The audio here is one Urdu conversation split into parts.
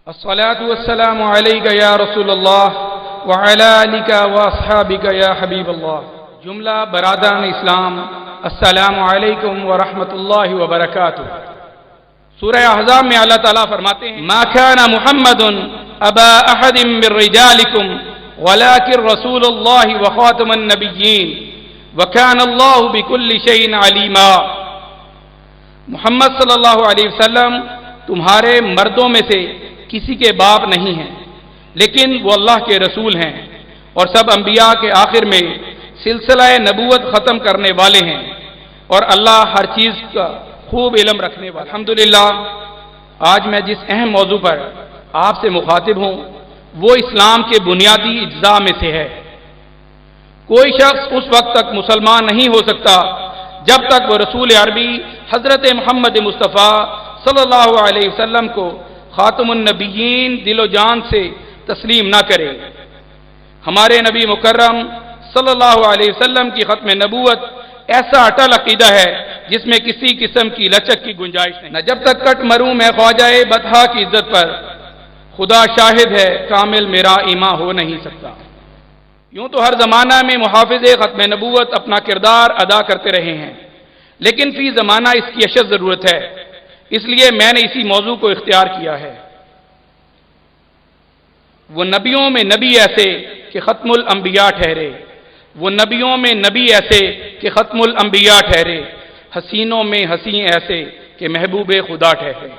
الصلاة والسلام عليك يا رسول الله وعلى آلك واصحابك يا حبیب اللہ۔ جملہ برادران اسلام، السلام علیکم ورحمۃ اللہ وبرکاتہ۔ سورہ احزاب میں اللہ تعالیٰ فرماتے ہیں ما كان محمد ابا احد من رجالكم ولكن رسول الله وخاتم النبيين وكان الله بكل شيء عليما۔ محمد صلی اللہ علیہ وسلم تمہارے مردوں میں سے کسی کے باپ نہیں ہیں، لیکن وہ اللہ کے رسول ہیں اور سب انبیاء کے آخر میں سلسلہ نبوت ختم کرنے والے ہیں، اور اللہ ہر چیز کا خوب علم رکھنے والا۔ الحمدللہ آج میں جس اہم موضوع پر آپ سے مخاطب ہوں وہ اسلام کے بنیادی اجزاء میں سے ہے۔ کوئی شخص اس وقت تک مسلمان نہیں ہو سکتا جب تک وہ رسول عربی حضرت محمد مصطفیٰ صلی اللہ علیہ وسلم کو خاتم النبیین دل و جان سے تسلیم نہ کرے۔ ہمارے نبی مکرم صلی اللہ علیہ وسلم کی ختم نبوت ایسا اٹل عقیدہ ہے جس میں کسی قسم کی لچک کی گنجائش نہیں۔ نہ جب تک کٹ مروں میں خواجہ بطحا کی عزت پر، خدا شاہد ہے کامل میرا ایمان ہو نہیں سکتا۔ یوں تو ہر زمانہ میں محافظ ختم نبوت اپنا کردار ادا کرتے رہے ہیں، لیکن فی زمانہ اس کی اشد ضرورت ہے، اس لیے میں نے اسی موضوع کو اختیار کیا ہے۔ وہ نبیوں میں نبی ایسے کہ ختم الانبیاء ٹھہرے، وہ نبیوں میں نبی ایسے کہ ختم الانبیاء ٹھہرے، حسینوں میں حسین ایسے کہ محبوب خدا ٹھہرے۔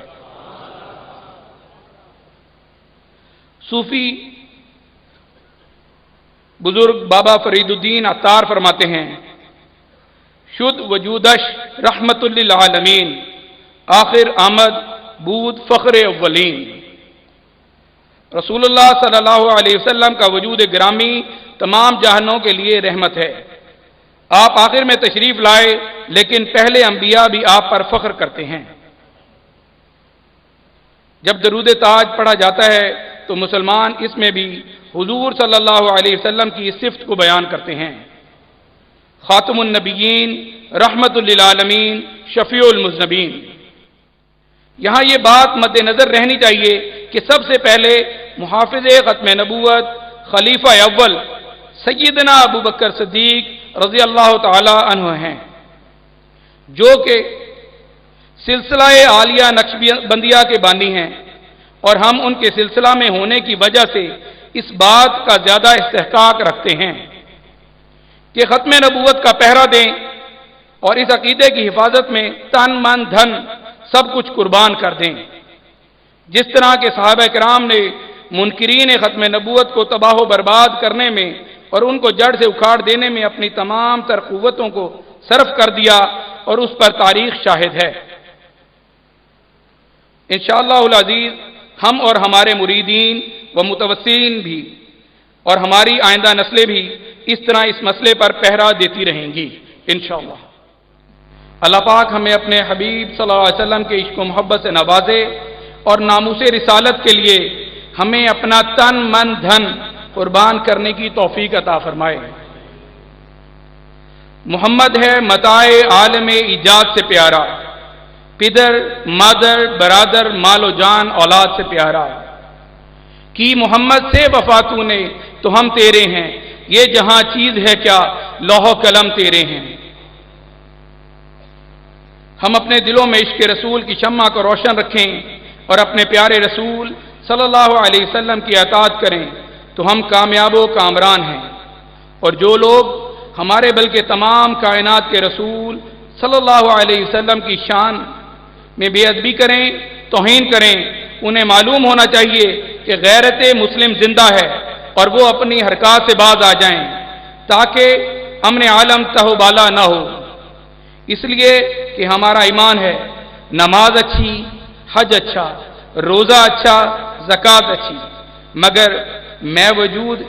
صوفی بزرگ بابا فرید الدین عطار فرماتے ہیں شد وجودش رحمت للعالمین، آخر آمد بود فخر اولین۔ رسول اللہ صلی اللہ علیہ وسلم کا وجود گرامی تمام جہانوں کے لیے رحمت ہے۔ آپ آخر میں تشریف لائے، لیکن پہلے انبیاء بھی آپ پر فخر کرتے ہیں۔ جب درود تاج پڑھا جاتا ہے تو مسلمان اس میں بھی حضور صلی اللہ علیہ وسلم کی صفت کو بیان کرتے ہیں۔ خاتم النبیین، رحمت للعالمین، شفیع المذنبین۔ یہاں یہ بات مد نظر رہنی چاہیے کہ سب سے پہلے محافظ ختم نبوت خلیفہ اول سیدنا ابو بکر صدیق رضی اللہ تعالی عنہ ہیں، جو کہ سلسلہ عالیہ نقشبندیہ کے بانی ہیں، اور ہم ان کے سلسلہ میں ہونے کی وجہ سے اس بات کا زیادہ استحقاق رکھتے ہیں کہ ختم نبوت کا پہرا دیں اور اس عقیدے کی حفاظت میں تن من دھن سب کچھ قربان کر دیں۔ جس طرح کے صحابہ کرام نے منکرین ختم نبوت کو تباہ و برباد کرنے میں اور ان کو جڑ سے اکھاڑ دینے میں اپنی تمام تر قوتوں کو صرف کر دیا، اور اس پر تاریخ شاہد ہے۔ انشاءاللہ العزیز ہم اور ہمارے مریدین و متوسلین بھی اور ہماری آئندہ نسلیں بھی اس طرح اس مسئلے پر پہرا دیتی رہیں گی انشاءاللہ۔ اللہ پاک ہمیں اپنے حبیب صلی اللہ علیہ وسلم کے عشق و محبت سے نوازے، اور ناموس رسالت کے لیے ہمیں اپنا تن من دھن قربان کرنے کی توفیق عطا فرمائے۔ محمد ہے متاع عالم ایجاد سے پیارا، پدر مادر برادر مال و جان اولاد سے پیارا۔ کی محمد سے وفا تو نے تو ہم تیرے ہیں، یہ جہاں چیز ہے کیا لوح و قلم تیرے ہیں۔ ہم اپنے دلوں میں عشق رسول کی شمع کو روشن رکھیں اور اپنے پیارے رسول صلی اللہ علیہ وسلم کی اطاعت کریں تو ہم کامیاب و کامران ہیں، اور جو لوگ ہمارے بلکہ تمام کائنات کے رسول صلی اللہ علیہ وسلم کی شان میں بے ادبی کریں، توہین کریں، انہیں معلوم ہونا چاہیے کہ غیرت مسلم زندہ ہے اور وہ اپنی حرکات سے باز آ جائیں تاکہ امن عالم تہو بالا نہ ہو۔ اس لیے کہ ہمارا ایمان ہے نماز اچھی، حج اچھا، روزہ اچھا، زکوٰۃ اچھی، مگر میں وجود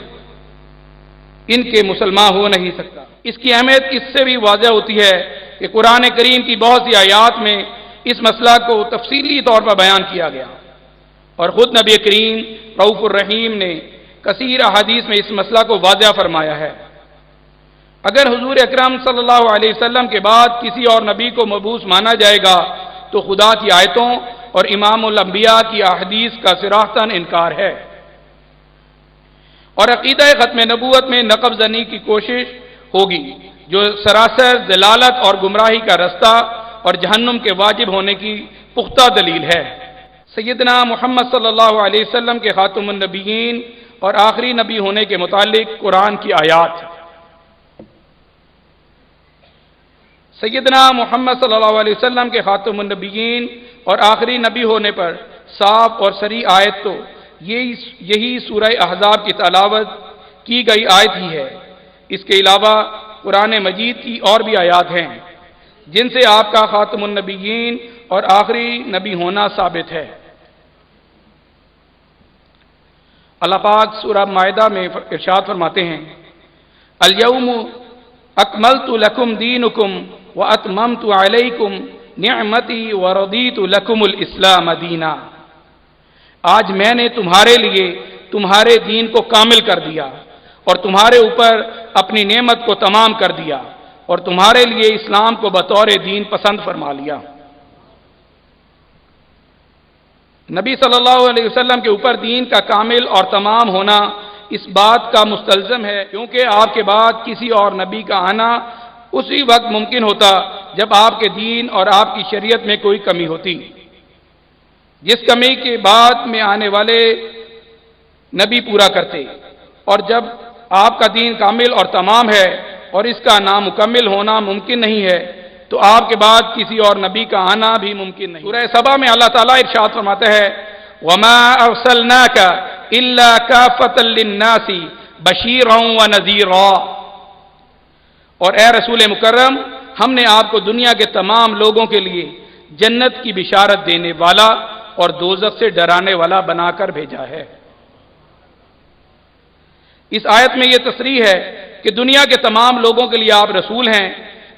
ان کے مسلمان ہو نہیں سکتا۔ اس کی اہمیت اس سے بھی واضح ہوتی ہے کہ قرآن کریم کی بہت سی آیات میں اس مسئلہ کو تفصیلی طور پر بیان کیا گیا، اور خود نبی کریم رؤوف الرحیم نے کثیر احادیث میں اس مسئلہ کو واضح فرمایا ہے۔ اگر حضور اکرم صلی اللہ علیہ وسلم کے بعد کسی اور نبی کو مبعوث مانا جائے گا تو خدا کی آیتوں اور امام الانبیاء کی احادیث کا صراحتاً انکار ہے، اور عقیدہ ختم نبوت میں نقب زنی کی کوشش ہوگی، جو سراسر ضلالت اور گمراہی کا رستہ اور جہنم کے واجب ہونے کی پختہ دلیل ہے۔ سیدنا محمد صلی اللہ علیہ وسلم کے خاتم النبیین اور آخری نبی ہونے کے متعلق قرآن کی آیات۔ سیدنا محمد صلی اللہ علیہ وسلم کے خاتم النبیین اور آخری نبی ہونے پر صاف اور صریح آیت تو یہی سورہ احزاب کی تلاوت کی گئی آیت ہی ہے۔ اس کے علاوہ قرآن مجید کی اور بھی آیات ہیں جن سے آپ کا خاتم النبیین اور آخری نبی ہونا ثابت ہے۔ اللہ پاک سورہ مائدہ میں ارشاد فرماتے ہیں، الیوم اکملت لکم دینکم واتممت علیکم نعمتی ورضیت لکم الاسلام دینا۔ آج میں نے تمہارے لیے تمہارے دین کو کامل کر دیا اور تمہارے اوپر اپنی نعمت کو تمام کر دیا اور تمہارے لیے اسلام کو بطور دین پسند فرما لیا۔ نبی صلی اللہ علیہ وسلم کے اوپر دین کا کامل اور تمام ہونا اس بات کا مستلزم ہے کیونکہ آپ کے بعد کسی اور نبی کا آنا اسی وقت ممکن ہوتا جب آپ کے دین اور آپ کی شریعت میں کوئی کمی ہوتی، جس کمی کے بعد میں آنے والے نبی پورا کرتے، اور جب آپ کا دین کامل اور تمام ہے اور اس کا نامکمل ہونا ممکن نہیں ہے تو آپ کے بعد کسی اور نبی کا آنا بھی ممکن نہیں۔ سورہ سبا میں اللہ تعالیٰ ارشاد فرماتا ہے، وَمَا أَرْسَلْنَاكَ إِلَّا كَافَةً لِلنَّاسِ بَشِيرًا وَنَذِيرًا، اور اے رسول مکرم، ہم نے آپ کو دنیا کے تمام لوگوں کے لیے جنت کی بشارت دینے والا اور دوزخ سے ڈرانے والا بنا کر بھیجا ہے۔ اس آیت میں یہ تصریح ہے کہ دنیا کے تمام لوگوں کے لیے آپ رسول ہیں۔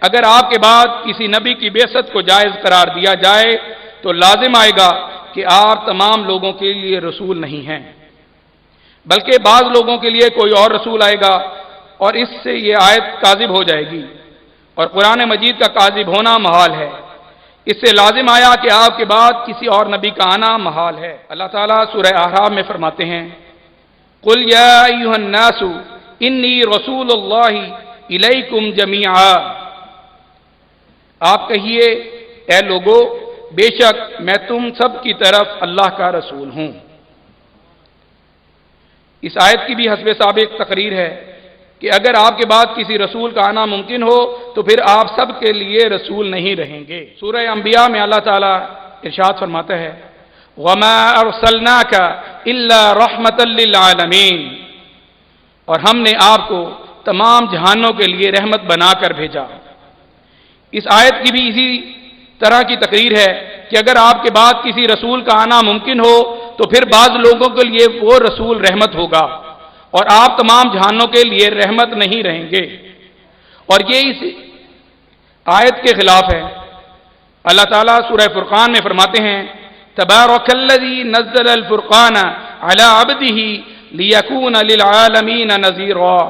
اگر آپ کے بعد کسی نبی کی بعثت کو جائز قرار دیا جائے تو لازم آئے گا کہ آپ تمام لوگوں کے لیے رسول نہیں ہیں، بلکہ بعض لوگوں کے لیے کوئی اور رسول آئے گا، اور اس سے یہ آیت کاذب ہو جائے گی، اور قرآن مجید کا کاذب ہونا محال ہے۔ اس سے لازم آیا کہ آپ کے بعد کسی اور نبی کا آنا محال ہے۔ اللہ تعالیٰ سورہ اعراف میں فرماتے ہیں، قُلْ يَا أَيُّهَا النَّاسُ إِنِّي رَسُولُ اللَّهِ إِلَيْكُمْ جَمِيعًا، آپ کہیے اے لوگو، بے شک میں تم سب کی طرف اللہ کا رسول ہوں۔ اس آیت کی بھی حسب سابق تقریر ہے کہ اگر آپ کے بعد کسی رسول کا آنا ممکن ہو تو پھر آپ سب کے لیے رسول نہیں رہیں گے۔ سورہ انبیاء میں اللہ تعالیٰ ارشاد فرماتا ہے، وَمَا أَرْسَلْنَاكَ إِلَّا رَحْمَةً لِلْعَالَمِينَ، اور ہم نے آپ کو تمام جہانوں کے لیے رحمت بنا کر بھیجا۔ اس آیت کی بھی اسی طرح کی تقریر ہے کہ اگر آپ کے بعد کسی رسول کا آنا ممکن ہو تو پھر بعض لوگوں کے لیے وہ رسول رحمت ہوگا اور آپ تمام جہانوں کے لیے رحمت نہیں رہیں گے، اور یہ اس آیت کے خلاف ہے۔ اللہ تعالیٰ سورہ فرقان میں فرماتے ہیں، تبارک الذی نزل الفرقان علی عبدہ لیکون للعالمین نذیرا،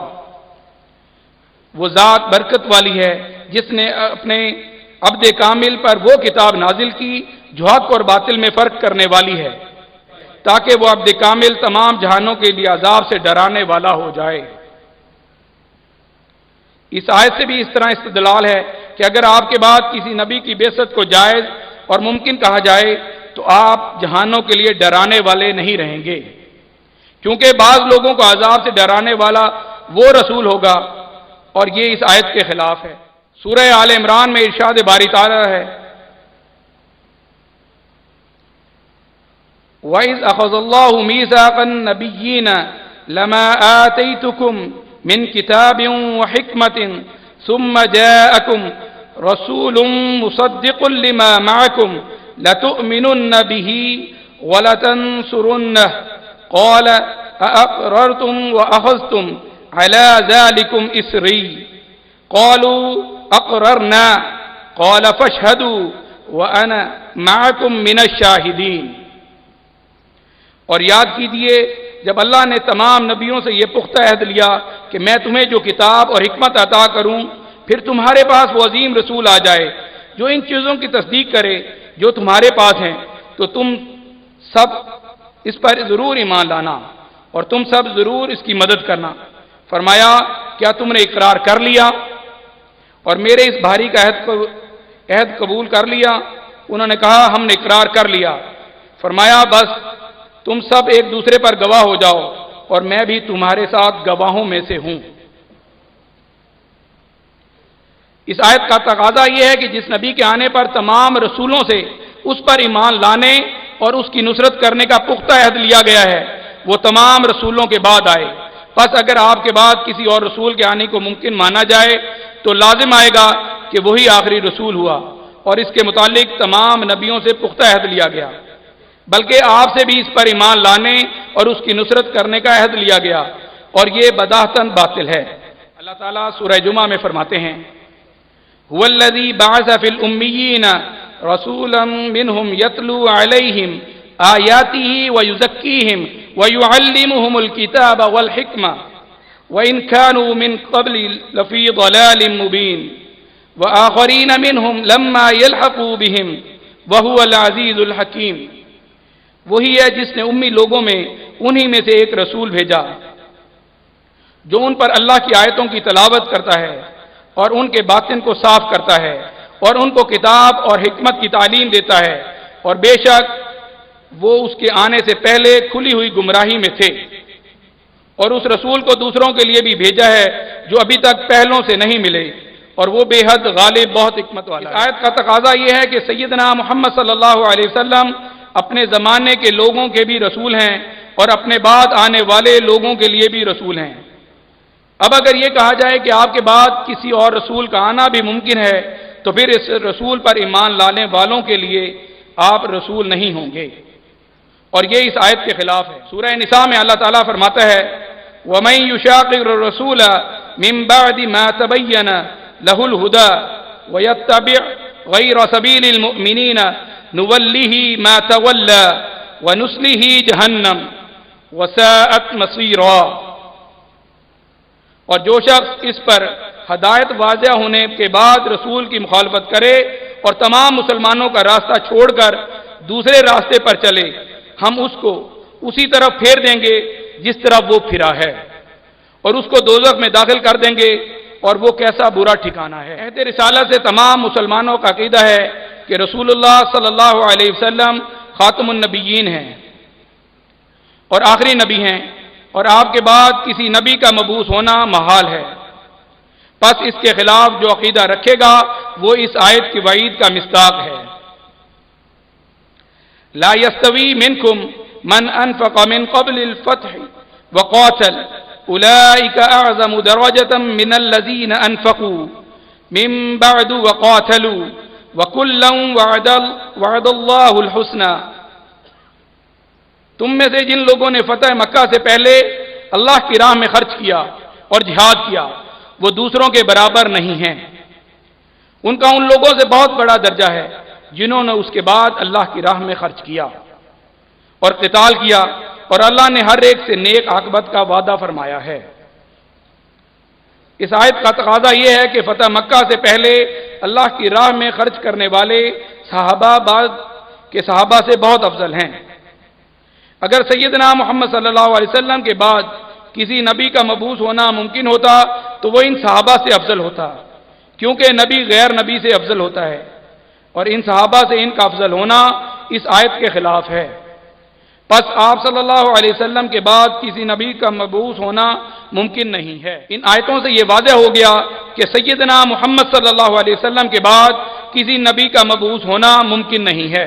وہ ذات برکت والی ہے جس نے اپنے عبد کامل پر وہ کتاب نازل کی جو حق اور باطل میں فرق کرنے والی ہے، تاکہ وہ عبد کامل تمام جہانوں کے لیے عذاب سے ڈرانے والا ہو جائے۔ اس آیت سے بھی اس طرح استدلال ہے کہ اگر آپ کے بعد کسی نبی کی بعثت کو جائز اور ممکن کہا جائے تو آپ جہانوں کے لیے ڈرانے والے نہیں رہیں گے، کیونکہ بعض لوگوں کو عذاب سے ڈرانے والا وہ رسول ہوگا، اور یہ اس آیت کے خلاف ہے۔ سورہ آل عمران میں ارشاد باری تعالیٰ ہے، وَإِذْ أَخَذَ اللَّهُ مِيثَاقَ النَّبِيِّينَ لَمَا آتَيْتُكُم مِّن كِتَابٍ وَحِكْمَةٍ ثُمَّ جَاءَكُمْ رَسُولٌ مُصَدِّقٌ لِّمَا مَعَكُمْ لَتُؤْمِنُنَّ بِهِ وَلَتَنصُرُنَّهُ قَالَ أَأَقْرَرْتُمْ وَأَخَذْتُمْ عَلَى ذَلِكُمْ إِصْرِي قَالُوا أَقْرَرْنَا قَالَ فَاشْهَدُوا وَأَنَا مَعَكُمْ مِنَ الشَّاهِدِينَ۔ اور یاد کیجیے جب اللہ نے تمام نبیوں سے یہ پختہ عہد لیا کہ میں تمہیں جو کتاب اور حکمت عطا کروں، پھر تمہارے پاس وہ عظیم رسول آ جائے جو ان چیزوں کی تصدیق کرے جو تمہارے پاس ہیں، تو تم سب اس پر ضرور ایمان لانا اور تم سب ضرور اس کی مدد کرنا۔ فرمایا کیا تم نے اقرار کر لیا اور میرے اس بھاری کا عہد قبول کر لیا؟ انہوں نے کہا ہم نے اقرار کر لیا۔ فرمایا بس تم سب ایک دوسرے پر گواہ ہو جاؤ اور میں بھی تمہارے ساتھ گواہوں میں سے ہوں۔ اس آیت کا تقاضا یہ ہے کہ جس نبی کے آنے پر تمام رسولوں سے اس پر ایمان لانے اور اس کی نصرت کرنے کا پختہ عہد لیا گیا ہے، وہ تمام رسولوں کے بعد آئے۔ پس اگر آپ کے بعد کسی اور رسول کے آنے کو ممکن مانا جائے تو لازم آئے گا کہ وہی آخری رسول ہوا اور اس کے متعلق تمام نبیوں سے پختہ عہد لیا گیا، بلکہ آپ سے بھی اس پر ایمان لانے اور اس کی نصرت کرنے کا عہد لیا گیا، اور یہ بداہتاً باطل ہے۔ اللہ تعالیٰ سورہ جمعہ میں فرماتے ہیں هو الذي بعث في الأميين رسولا منهم يتلو عليهم آياته ويزكيهم ويعلمهم الكتاب والحكمة وإن كانوا من قبل لفي ضلال مبين وآخرين منهم لما يلحقوا بهم وهو العزيز الحكيم۔ وہی ہے جس نے امی لوگوں میں انہی میں سے ایک رسول بھیجا جو ان پر اللہ کی آیتوں کی تلاوت کرتا ہے اور ان کے باطن کو صاف کرتا ہے اور ان کو کتاب اور حکمت کی تعلیم دیتا ہے، اور بے شک وہ اس کے آنے سے پہلے کھلی ہوئی گمراہی میں تھے، اور اس رسول کو دوسروں کے لیے بھی بھیجا ہے جو ابھی تک پہلوں سے نہیں ملے، اور وہ بے حد غالب بہت حکمت والا ہے۔ اس آیت کا تقاضا یہ ہے کہ سیدنا محمد صلی اللہ علیہ وسلم اپنے زمانے کے لوگوں کے بھی رسول ہیں اور اپنے بعد آنے والے لوگوں کے لیے بھی رسول ہیں۔ اب اگر یہ کہا جائے کہ آپ کے بعد کسی اور رسول کا آنا بھی ممکن ہے تو پھر اس رسول پر ایمان لانے والوں کے لیے آپ رسول نہیں ہوں گے، اور یہ اس آیت کے خلاف ہے۔ سورہ نساء میں اللہ تعالیٰ فرماتا ہے وَمَن يُشَاقِقِ الرَّسُولَ مِن بَعْدِ مَا تَبَيَّنَ لَهُ الْهُدَى وَيَتَّبِعْ غَيْرَ سَبِيلِ الْمُؤْمِنِينَ نُوَلِّهِ مَا تَوَلَّى وَنُصْلِهِ جَهَنَّمَ وَسَاءَتْ مَصِيرًا۔ اور جو شخص اس پر ہدایت واضح ہونے کے بعد رسول کی مخالفت کرے اور تمام مسلمانوں کا راستہ چھوڑ کر دوسرے راستے پر چلے، ہم اس کو اسی طرف پھیر دیں گے جس طرف وہ پھرا ہے، اور اس کو دوزخ میں داخل کر دیں گے، اور وہ کیسا برا ٹھکانہ ہے۔ عہد رسالت سے تمام مسلمانوں کا عقیدہ ہے کہ رسول اللہ صلی اللہ علیہ وسلم خاتم النبیین ہیں اور آخری نبی ہیں، اور آپ کے بعد کسی نبی کا مبعوث ہونا محال ہے۔ پس اس کے خلاف جو عقیدہ رکھے گا وہ اس آیت کی وعید کا مصداق ہے۔ لا يستوي منكم من انفق من قبل الفتح وقاتل اولئك اعظم درجة من الذين انفقوا من بعد وقاتلوا وكلا وعد الله الحسنى۔ تم میں سے جن لوگوں نے فتح مکہ سے پہلے اللہ کی راہ میں خرچ کیا اور جہاد کیا وہ دوسروں کے برابر نہیں ہیں، ان کا ان لوگوں سے بہت بڑا درجہ ہے جنہوں نے اس کے بعد اللہ کی راہ میں خرچ کیا اور قتال کیا، اور اللہ نے ہر ایک سے نیک عاقبت کا وعدہ فرمایا ہے۔ اس آیت کا تقاضا یہ ہے کہ فتح مکہ سے پہلے اللہ کی راہ میں خرچ کرنے والے صحابہ بعد کے صحابہ سے بہت افضل ہیں۔ اگر سیدنا محمد صلی اللہ علیہ وسلم کے بعد کسی نبی کا مبعوث ہونا ممکن ہوتا تو وہ ان صحابہ سے افضل ہوتا، کیونکہ نبی غیر نبی سے افضل ہوتا ہے، اور ان صحابہ سے ان کا افضل ہونا اس آیت کے خلاف ہے۔ پس آپ صلی اللہ علیہ وسلم کے بعد کسی نبی کا مبعوث ہونا ممکن نہیں ہے۔ ان آیتوں سے یہ واضح ہو گیا کہ سیدنا محمد صلی اللہ علیہ وسلم کے بعد کسی نبی کا مبعوث ہونا ممکن نہیں ہے۔